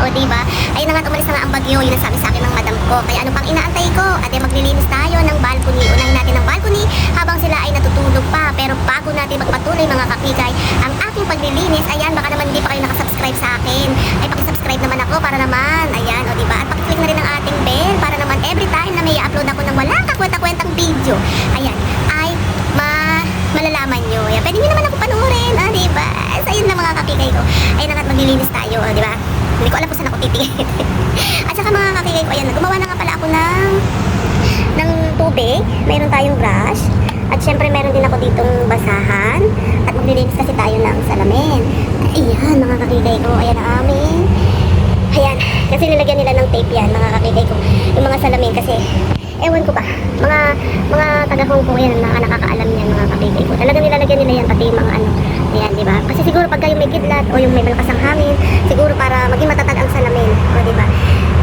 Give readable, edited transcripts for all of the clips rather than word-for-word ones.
O diba? Ayun na nga, umalis na nga ang bagyo. Yun ang sabi sa akin ng madam ko. Kaya ano pang inaantay ko? Ate, maglilinis tayo ng balcony. Unahin natin ang balcony habang sila ay natutulog pa. Pero bago natin magpatuloy mga kakikay, ang aking paglilinis, ayan, baka naman hindi pa kayo nakasubscribe sa akin. Ay, pakisubscribe naman ako para naman, ayan, o diba? At pakiclick na rin ang ating bell para naman every time na may upload ako ng walang kakwenta-kwentang video, ayan, ay malalaman nyo. Ayan, pwede nyo naman ako panuorin, diba? So, ayun na mga kakikay ko. Ayun na nga, maglilinis tayo, diba? Hindi ko alam kung saan ako titigil. At saka mga kakikay ko, ayan, gumawa na nga pala ako ng tubig. Mayroon tayong brush. At syempre meron din ako ditong basahan. At maglilinis kasi tayo ng salamin. Ayan mga kakikay ko, ayan ang amin. Ayan, kasi nilagyan nila ng tape yan mga kakikay ko. Yung mga salamin kasi, ewan ko ba, mga taga-Hong Kong yan, nakakaalam yan mga kakikay ko. Talagang nilalagyan nila yan, pati yung mga ano. Ayan, di ba? Kasi siguro pagka yung may kidlat o yung may malakas ang hangin, siguro para maging matatag ang salamin. O, di ba?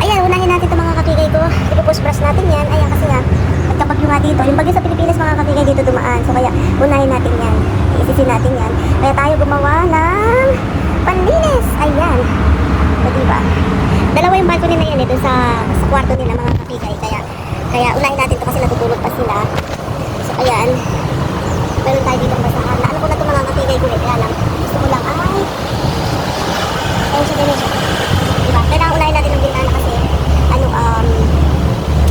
Ayan, unahin natin ito mga kakikay ko. Ipupush-brush natin yan. Ayan, kasi nga, pagkapag yung nga dito, yung bagyo sa Pilipinas mga kakikay dito dumaan. So, kaya, unahin natin yan. Iisisin natin yan. Kaya tayo gumawa ng panlinis. Ayan. O, di ba? Dalawa yung balcony na yan, ito sa kwarto nila mga kakikay. Kaya, unahin natin ito kasi natutulog pa sila. So, ayan. Meron tayo dito basahan. Naano ko na ito mga kakigay ko kaya lang. Gusto ko lang ay ayun siya din siya. Diba? Kailangan unahin natin ang bintana kasi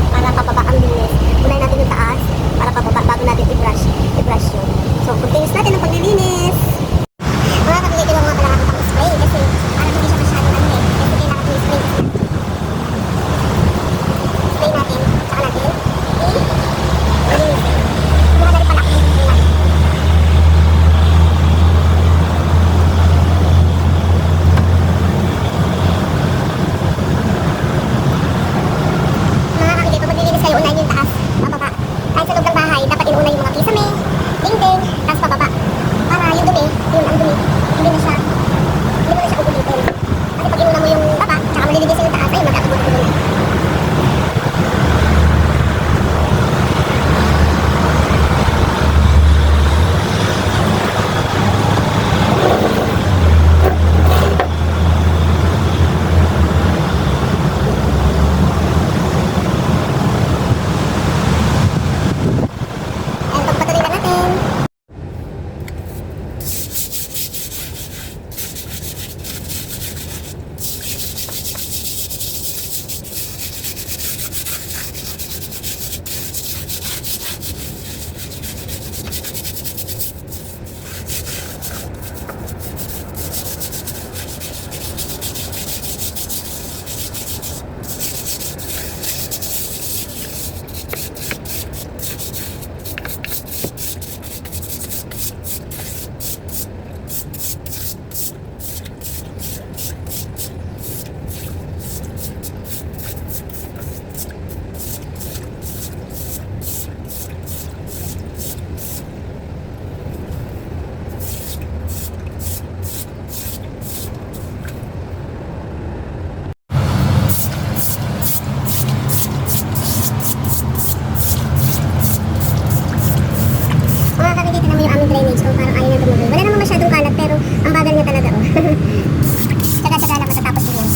para pababa ang linis. Unahin natin yung taas para pababa bago natin i-brush yun. So, continuous natin ang paglilinis. Mga kakigay ko lang mga kailangan pang spray kasi parang hindi siya masyadong kasi kailangan ko i-spray kasi spray natin saka natin i-linis. Mga dali pala ako yung drainage ko, parang ayaw na tumuloy. Wala naman masyadong kalat pero ang bagal niya talaga tsaga-tsaga lang matatapos din yun.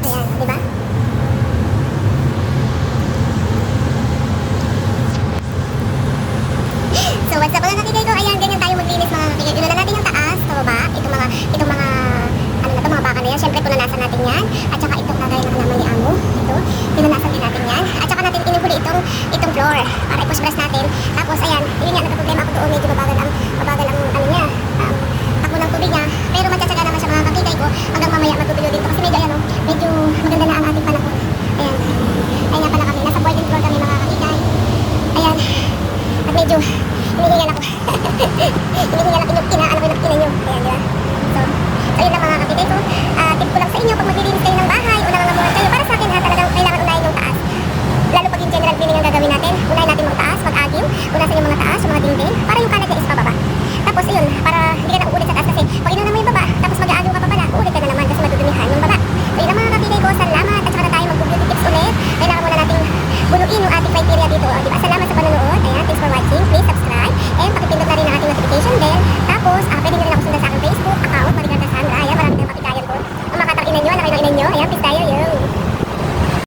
Ayan, diba? So what's up mga kakigay ko? Ayan, ganyan tayo maglinis mga kakigay. Inulan natin yung taas, baba, itong mga ano na to, mga baka na yan. Siyempre pununasan natin yan. At saka itong kagaya na kalaman ni Amo. Ito, pinunasan din natin yan. At saka natin inuhuli itong floor para i-push-brush natin. Tapos ayan, yun nga, nagka-problema ako doon. Medyo mabagal ang ano niya, takbo ng tubig niya. Pero matsatsaga naman siya mga kakigay ko. Hanggang mamaya matutuyo dito. Kasi medyo ayan medyo maganda na ang ating panahon. Ayan, ayan nga pala kami. Nasa boiling floor kami mga kakigay. Ayan. At may medyo hinihingal ako. Hinihingal ako yung inaano ko yung ina nyo. Ayan, di ba? So yun lang mga kapitay ko. Tip ko lang sa inyo, pag maglilinis kayo ng bahay o nangangamuhan kayo, para sa akin talagang kailangan unahin yung taas. Lalo pag yung general cleaning ang gagawin natin, unahin natin